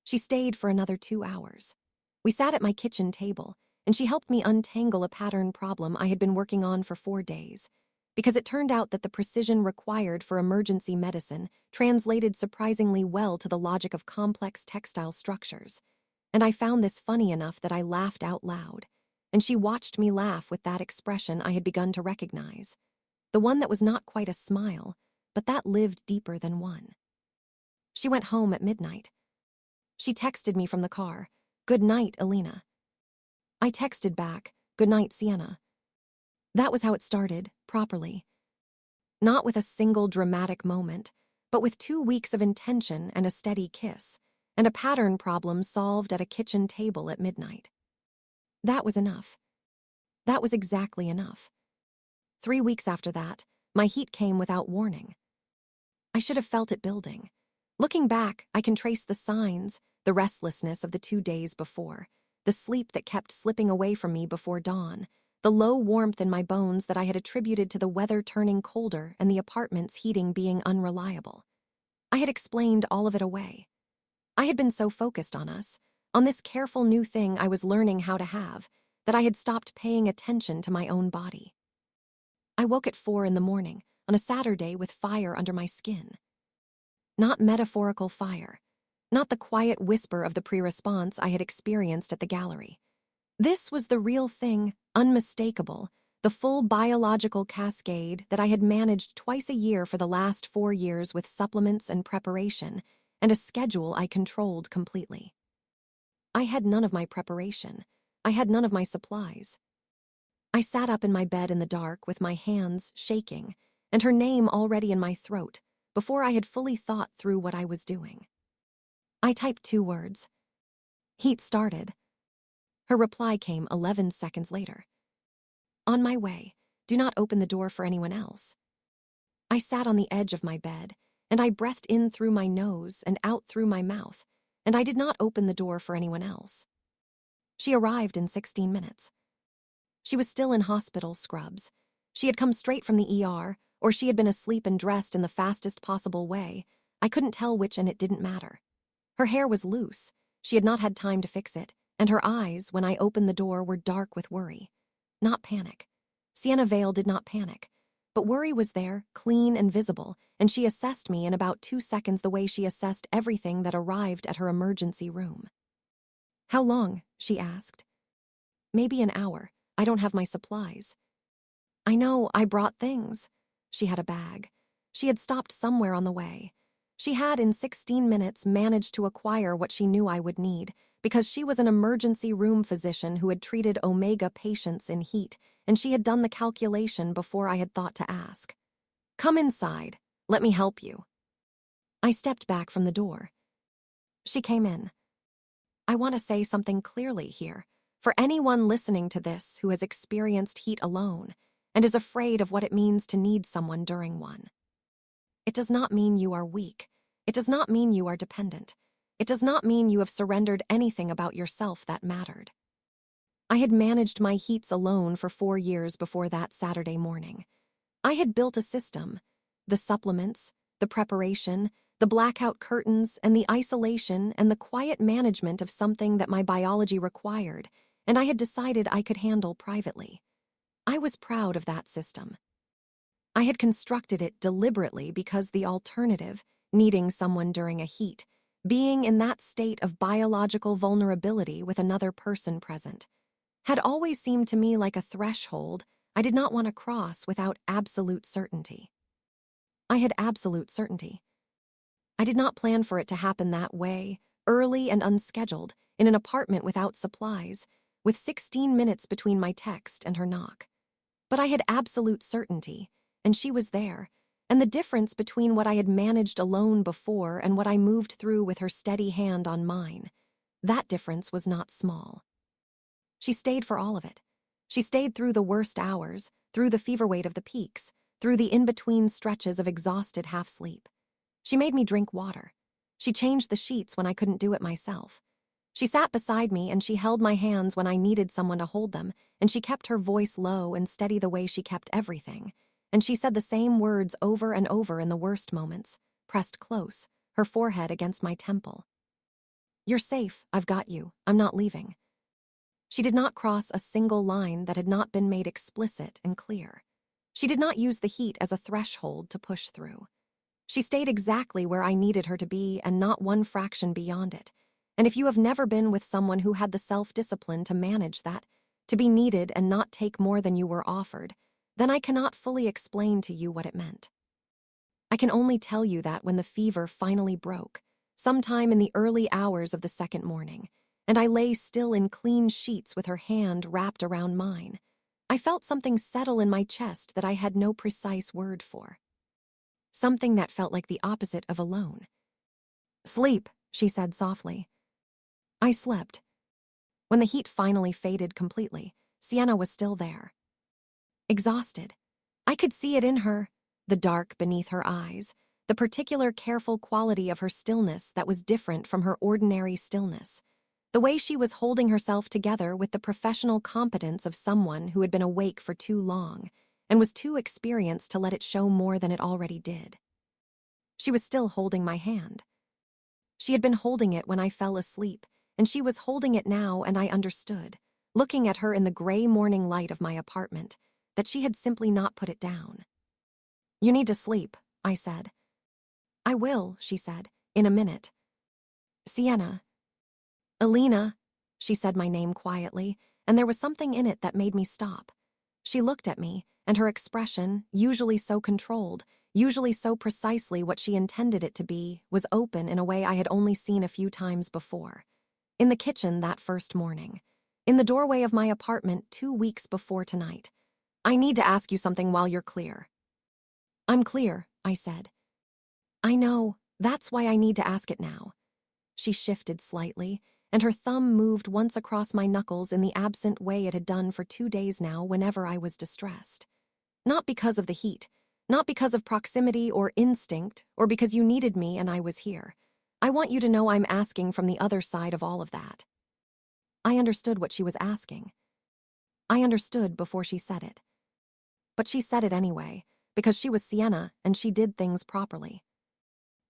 She stayed for another 2 hours. We sat at my kitchen table, and she helped me untangle a pattern problem I had been working on for 4 days, because it turned out that the precision required for emergency medicine translated surprisingly well to the logic of complex textile structures. And I found this funny enough that I laughed out loud, and she watched me laugh with that expression I had begun to recognize, the one that was not quite a smile, but that lived deeper than one. She went home at midnight. She texted me from the car, "Good night, Alina." I texted back, "Good night, Sienna." That was how it started, properly. Not with a single dramatic moment, but with 2 weeks of intention and a steady kiss, and a pattern problem solved at a kitchen table at midnight. That was enough. That was exactly enough. 3 weeks after that, my heat came without warning. I should have felt it building. Looking back, I can trace the signs, the restlessness of the 2 days before, the sleep that kept slipping away from me before dawn, the low warmth in my bones that I had attributed to the weather turning colder and the apartment's heating being unreliable. I had explained all of it away. I had been so focused on us, on this careful new thing I was learning how to have, that I had stopped paying attention to my own body. I woke at 4 in the morning, on a Saturday, with fire under my skin. Not metaphorical fire, not the quiet whisper of the pre-response I had experienced at the gallery. This was the real thing, unmistakable, the full biological cascade that I had managed twice a year for the last 4 years with supplements and preparation, and a schedule I controlled completely. I had none of my preparation. I had none of my supplies. I sat up in my bed in the dark with my hands shaking and her name already in my throat before I had fully thought through what I was doing. I typed 2 words. Heat started. Her reply came 11 seconds later. On my way. Do not open the door for anyone else. I sat on the edge of my bed, and I breathed in through my nose and out through my mouth, and I did not open the door for anyone else. She arrived in 16 minutes. She was still in hospital scrubs. She had come straight from the ER, or she had been asleep and dressed in the fastest possible way. I couldn't tell which, and it didn't matter. Her hair was loose. She had not had time to fix it, and her eyes, when I opened the door, were dark with worry. Not panic. Sienna Vale did not panic. But worry was there, clean and visible, and she assessed me in about 2 seconds the way she assessed everything that arrived at her emergency room. "How long?" she asked. "Maybe an hour. I don't have my supplies." "I know, I brought things." She had a bag. She had stopped somewhere on the way. She had, in 16 minutes, managed to acquire what she knew I would need, because she was an emergency room physician who had treated Omega patients in heat, and she had done the calculation before I had thought to ask. "Come inside. Let me help you." I stepped back from the door. She came in. I want to say something clearly here, for anyone listening to this who has experienced heat alone and is afraid of what it means to need someone during one. It does not mean you are weak. It does not mean you are dependent. It does not mean you have surrendered anything about yourself that mattered. I had managed my heats alone for 4 years before that Saturday morning. I had built a system. The supplements, the preparation, the blackout curtains, and the isolation and the quiet management of something that my biology required, and I had decided I could handle privately. I was proud of that system. I had constructed it deliberately because the alternative, needing someone during a heat, being in that state of biological vulnerability with another person present, had always seemed to me like a threshold I did not want to cross without absolute certainty. I had absolute certainty. I did not plan for it to happen that way, early and unscheduled, in an apartment without supplies, with 16 minutes between my text and her knock. But I had absolute certainty, and she was there, and the difference between what I had managed alone before and what I moved through with her steady hand on mine, that difference was not small. She stayed for all of it. She stayed through the worst hours, through the fever weight of the peaks, through the in-between stretches of exhausted half-sleep. She made me drink water. She changed the sheets when I couldn't do it myself. She sat beside me and she held my hands when I needed someone to hold them, and she kept her voice low and steady the way she kept everything. And she said the same words over and over in the worst moments, pressed close, her forehead against my temple. "You're safe, I've got you, I'm not leaving." She did not cross a single line that had not been made explicit and clear. She did not use the heat as a threshold to push through. She stayed exactly where I needed her to be and not one fraction beyond it. And if you have never been with someone who had the self-discipline to manage that, to be needed and not take more than you were offered, then I cannot fully explain to you what it meant. I can only tell you that when the fever finally broke, sometime in the early hours of the second morning, and I lay still in clean sheets with her hand wrapped around mine, I felt something settle in my chest that I had no precise word for. Something that felt like the opposite of alone. "Sleep," she said softly. I slept. When the heat finally faded completely, Sienna was still there. Exhausted. I could see it in her, the dark beneath her eyes, the particular careful quality of her stillness that was different from her ordinary stillness. The way she was holding herself together with the professional competence of someone who had been awake for too long and was too experienced to let it show more than it already did. She was still holding my hand. She had been holding it when I fell asleep, and she was holding it now, and I understood, looking at her in the gray morning light of my apartment, that she had simply not put it down. "You need to sleep," I said. "I will," she said, "in a minute." "Sienna." "Alina," she said my name quietly, and there was something in it that made me stop. She looked at me, and her expression, usually so controlled, usually so precisely what she intended it to be, was open in a way I had only seen a few times before. In the kitchen that first morning. In the doorway of my apartment 2 weeks before tonight. "I need to ask you something while you're clear." "I'm clear," I said. "I know, that's why I need to ask it now." She shifted slightly, and her thumb moved once across my knuckles in the absent way it had done for 2 days now whenever I was distressed. "Not because of the heat, not because of proximity or instinct, or because you needed me and I was here. I want you to know I'm asking from the other side of all of that." I understood what she was asking. I understood before she said it. But she said it anyway, because she was Sienna and she did things properly.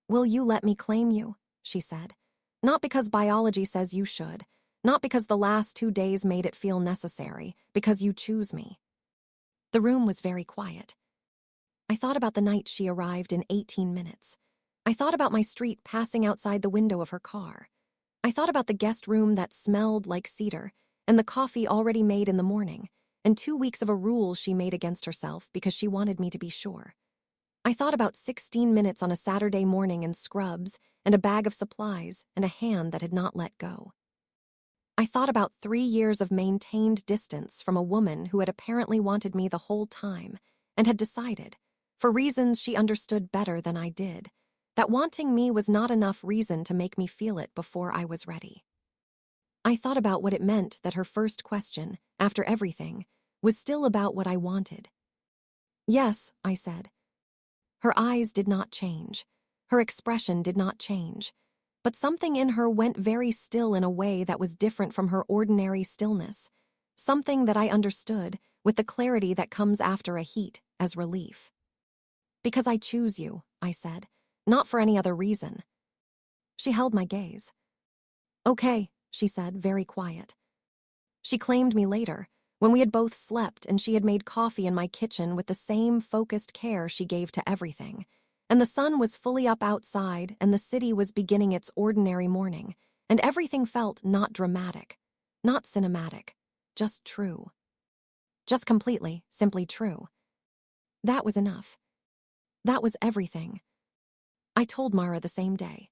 "Will you let me claim you?" she said. "Not because biology says you should, not because the last 2 days made it feel necessary, because you choose me." The room was very quiet. I thought about the night she arrived in 18 minutes. I thought about my street passing outside the window of her car. I thought about the guest room that smelled like cedar, and the coffee already made in the morning, and 2 weeks of a rule she made against herself because she wanted me to be sure. I thought about 16 minutes on a Saturday morning in scrubs, and a bag of supplies, and a hand that had not let go. I thought about 3 years of maintained distance from a woman who had apparently wanted me the whole time, and had decided, for reasons she understood better than I did, that wanting me was not enough reason to make me feel it before I was ready. I thought about what it meant that her first question, after everything, was still about what I wanted. "Yes," I said. Her eyes did not change. Her expression did not change. But something in her went very still in a way that was different from her ordinary stillness. something that I understood with the clarity that comes after a heat as relief. "Because I choose you," I said, "not for any other reason." She held my gaze. "Okay," she said, very quiet. She claimed me later, when we had both slept and she had made coffee in my kitchen with the same focused care she gave to everything, and the sun was fully up outside and the city was beginning its ordinary morning, and everything felt not dramatic, not cinematic, just true. Just completely, simply true. That was enough. That was everything. I told Mara the same day.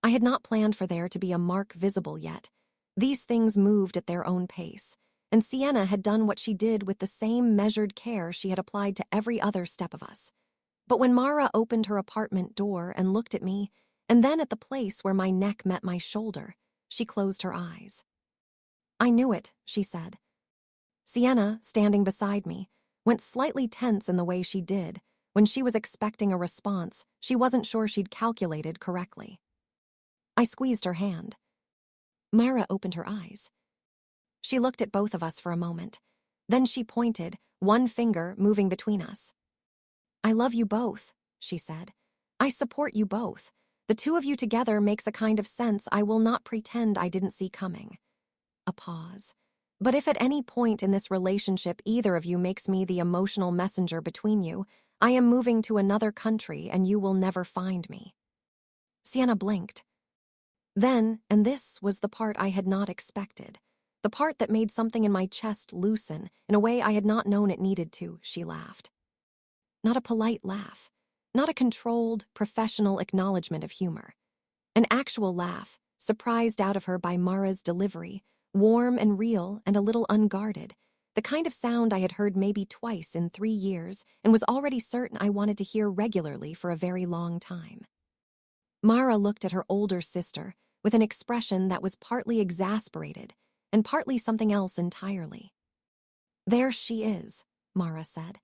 I had not planned for there to be a mark visible yet. These things moved at their own pace, and Sienna had done what she did with the same measured care she had applied to every other step of us. But when Mara opened her apartment door and looked at me, and then at the place where my neck met my shoulder, she closed her eyes. "I knew it," she said. Sienna, standing beside me, went slightly tense in the way she did when she was expecting a response she wasn't sure she'd calculated correctly. I squeezed her hand. Mara opened her eyes. She looked at both of us for a moment. Then she pointed, one finger moving between us. "I love you both," she said. "I support you both. The two of you together makes a kind of sense I will not pretend I didn't see coming." A pause. "But if at any point in this relationship either of you makes me the emotional messenger between you, I am moving to another country and you will never find me." Sienna blinked. Then, and this was the part I had not expected, the part that made something in my chest loosen in a way I had not known it needed to, she laughed. Not a polite laugh, not a controlled, professional acknowledgement of humor. An actual laugh, surprised out of her by Mara's delivery, warm and real and a little unguarded, the kind of sound I had heard maybe twice in 3 years and was already certain I wanted to hear regularly for a very long time. Mara looked at her older sister with an expression that was partly exasperated and partly something else entirely. "There she is," Mara said.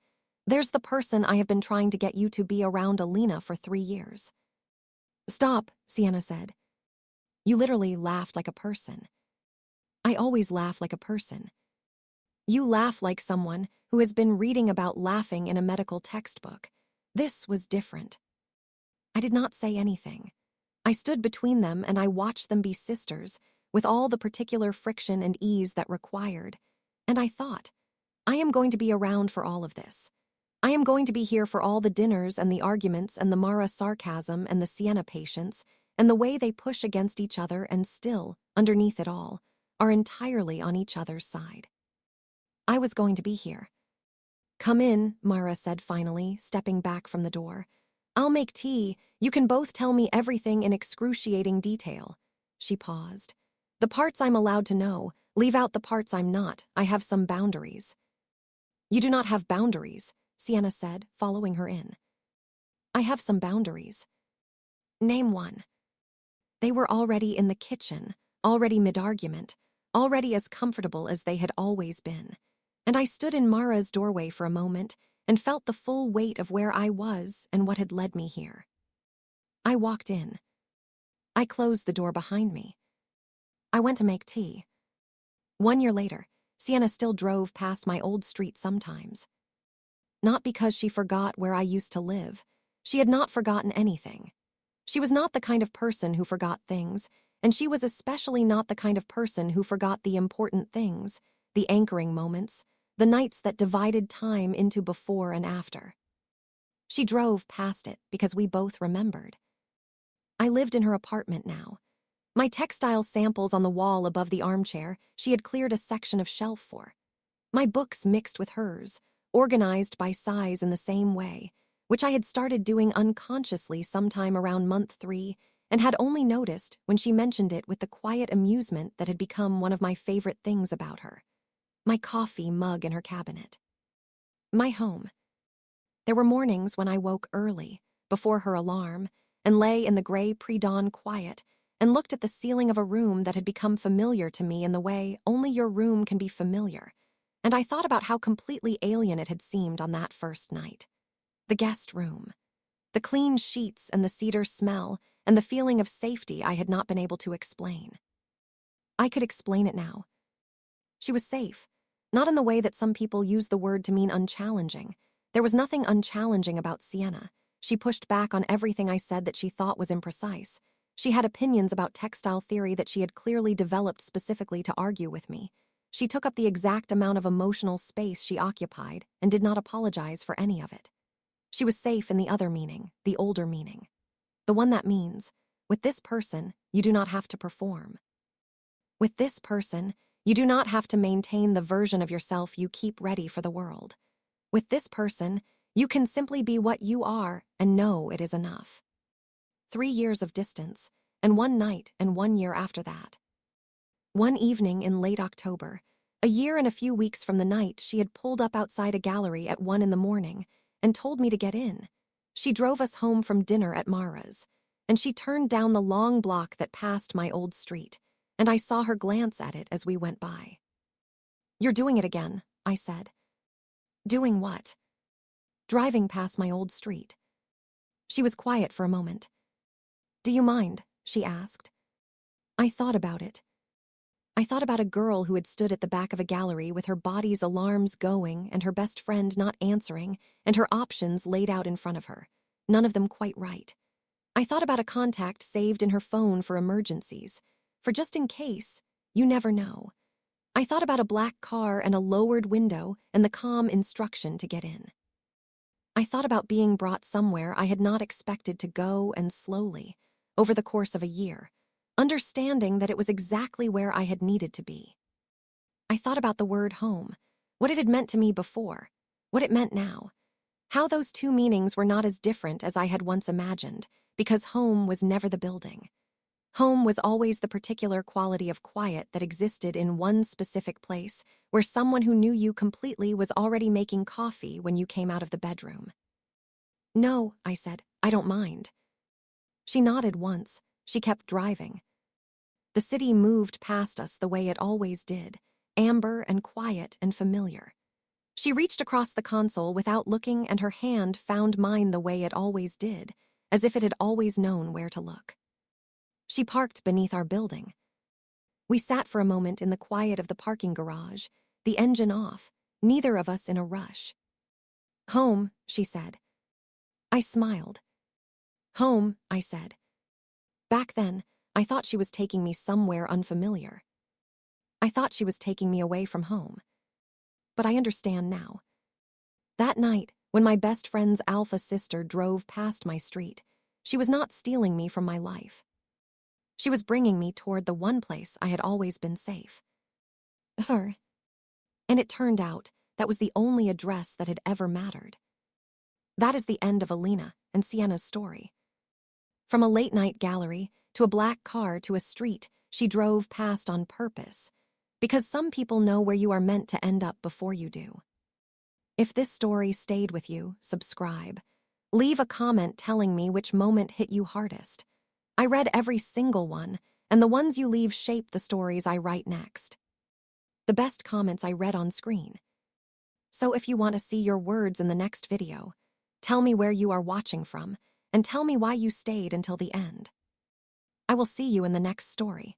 "There's the person I have been trying to get you to be around Alina for 3 years." "Stop," Sienna said. "You literally laughed like a person." "I always laugh like a person." "You laugh like someone who has been reading about laughing in a medical textbook. This was different." I did not say anything. I stood between them and I watched them be sisters, with all the particular friction and ease that required. And I thought, I am going to be around for all of this. I am going to be here for all the dinners and the arguments and the Mara sarcasm and the Sienna patience, and the way they push against each other and still, underneath it all, are entirely on each other's side. I was going to be here. "Come in," Mara said finally, stepping back from the door. "I'll make tea. You can both tell me everything in excruciating detail." She paused. "The parts I'm allowed to know. Leave out the parts I'm not. I have some boundaries." "You do not have boundaries," Sienna said, following her in. "I have some boundaries." "Name one." They were already in the kitchen, already mid-argument, already as comfortable as they had always been. And I stood in Mara's doorway for a moment and felt the full weight of where I was and what had led me here. I walked in. I closed the door behind me. I went to make tea. 1 year later, Sienna still drove past my old street sometimes. Not because she forgot where I used to live. She had not forgotten anything. She was not the kind of person who forgot things, and she was especially not the kind of person who forgot the important things, the anchoring moments, the nights that divided time into before and after. She drove past it because we both remembered. I lived in her apartment now. My textile samples on the wall above the armchair she had cleared a section of shelf for. My books mixed with hers, organized by size in the same way, which I had started doing unconsciously sometime around month 3 and had only noticed when she mentioned it with the quiet amusement that had become one of my favorite things about her. My coffee mug in her cabinet. My home. There were mornings when I woke early, before her alarm, and lay in the gray pre-dawn quiet and looked at the ceiling of a room that had become familiar to me in the way only your room can be familiar, and I thought about how completely alien it had seemed on that first night. The guest room. The clean sheets and the cedar smell and the feeling of safety I had not been able to explain. I could explain it now. She was safe, not in the way that some people use the word to mean unchallenging. There was nothing unchallenging about Sienna. She pushed back on everything I said that she thought was imprecise. She had opinions about textile theory that she had clearly developed specifically to argue with me. She took up the exact amount of emotional space she occupied and did not apologize for any of it. She was safe in the other meaning, the older meaning. The one that means, with this person, you do not have to perform. With this person, you do not have to maintain the version of yourself you keep ready for the world. With this person, you can simply be what you are and know it is enough. 3 years of distance, and 1 night and 1 year after that. One evening in late October, a year and a few weeks from the night she had pulled up outside a gallery at 1 in the morning and told me to get in. She drove us home from dinner at Mara's, and she turned down the long block that passed my old street, and I saw her glance at it as we went by. "You're doing it again," I said. "Doing what?" "Driving past my old street." She was quiet for a moment. "Do you mind?" she asked. I thought about it. I thought about a girl who had stood at the back of a gallery with her body's alarms going and her best friend not answering and her options laid out in front of her, none of them quite right. I thought about a contact saved in her phone for emergencies, for just in case, you never know. I thought about a black car and a lowered window and the calm instruction to get in. I thought about being brought somewhere I had not expected to go, and slowly, over the course of a year, understanding that it was exactly where I had needed to be. I thought about the word home, what it had meant to me before, what it meant now, how those two meanings were not as different as I had once imagined, because home was never the building. Home was always the particular quality of quiet that existed in one specific place where someone who knew you completely was already making coffee when you came out of the bedroom. "No," I said, "I don't mind." She nodded once. She kept driving. The city moved past us the way it always did, amber and quiet and familiar. She reached across the console without looking, and her hand found mine the way it always did, as if it had always known where to look. She parked beneath our building. We sat for a moment in the quiet of the parking garage, the engine off, neither of us in a rush. "Home," she said. I smiled. "Home," I said. Back then, I thought she was taking me somewhere unfamiliar. I thought she was taking me away from home. But I understand now. That night, when my best friend's alpha sister drove past my street, she was not stealing me from my life. She was bringing me toward the one place I had always been safe. Her. And it turned out that was the only address that had ever mattered. That is the end of Alina and Sienna's story. From a late-night gallery to a black car to a street she drove past on purpose, because some people know where you are meant to end up before you do. If this story stayed with you, subscribe. Leave a comment telling me which moment hit you hardest. I read every single one, and the ones you leave shape the stories I write next. The best comments I read on screen. So if you want to see your words in the next video, tell me where you are watching from, and tell me why you stayed until the end. I will see you in the next story.